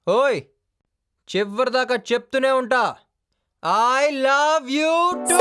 ఓయ్ చివరిదాకా చెప్తూనే ఉంటా ఐ లవ్ యూ టు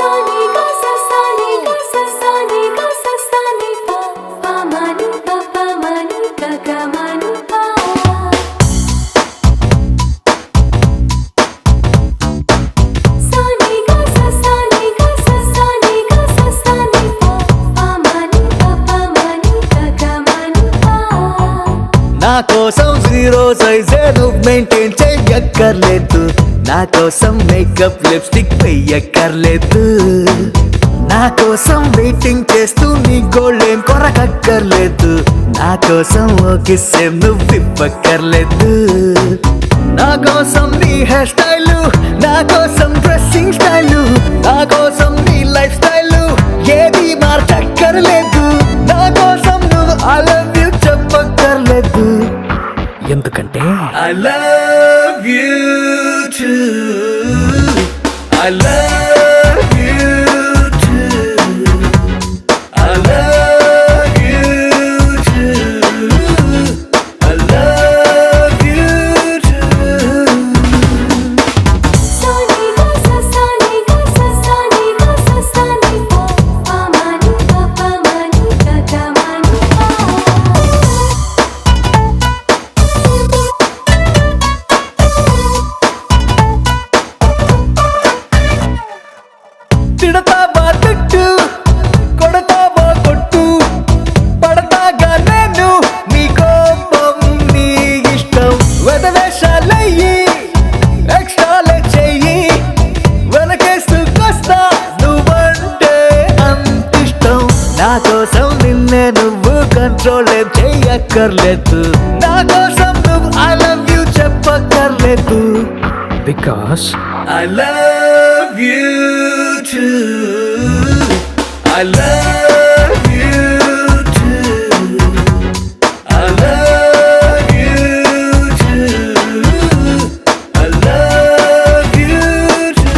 నా కోసం జీరో సైజే నువ్వు మెయింటైన్ చెయ్యక్కర్లేదు, నా కోసం మేకప్ లిప్స్టిక్ వెయ్యక్కర్లేదు, నా కోసం వెయిటింగ్ చేస్తూ నీ గోల్డేం కొరకక్కర్లేదు, నా కోసం ఓ కిస్సేం నువ్వు ఇవ్వక్కర్లేదు, నా కోసం నీ హెయిర్ స్టైలు, నా కోసం డ్రెస్సింగ్ స్టైలు, నా కోసం నీ లైఫ్ స్టైలు ఏది మార్చక్కర్లేదు, నా కోసం నువ్వు ఐ లవ్ యూ చెప్పక్కర్లేదు, ఎందుకంటే I love you too I love you too I love you too I love you too తిడతావా తిట్టు, కొడతావా కొట్టు, పడతాగా నేను నీ కోపం నీ ఇష్టం, వెదవేషాలయ్యి ఎక్స్ట్రాలే చెయ్యి, వెనకేసుకొస్తా నువ్వంటే అంతిష్టం, నా కోసం నిన్నే నువ్వు కంట్రోల్ ఏం చెయ్యక్కర్లేదు, నా కోసం నువ్వు ఐ లవ్ యూ చెప్పక్కర్లేదు, because I love you to I love you too I love you too I love you too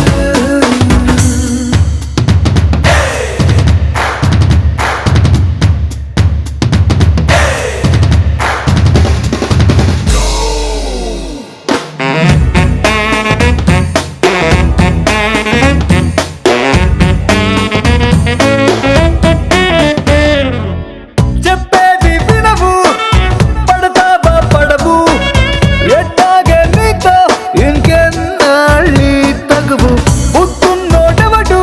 చెప్పేది వినవు, పడతావా పడవు, ఎట్టాగే నీతో ఇంకెన్నాళ్ళి తగువు, పుట్టున్నోడెవడు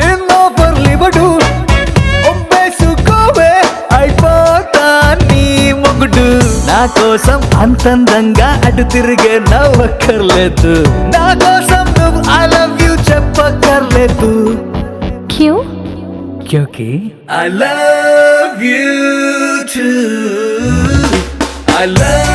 ఎన్నోఫర్లివడు, ఒప్పేసుకోవే అయిపోతా నీ మొగుడు, నా కోసం అంతందంగా అటు తిరిగే నవ్వక్కర్లేదు, నా కోసం నువ్వు ఐ లవ్ యూ చెప్పక్కర్లేదు, क्यों? क्योंकि I love you too I love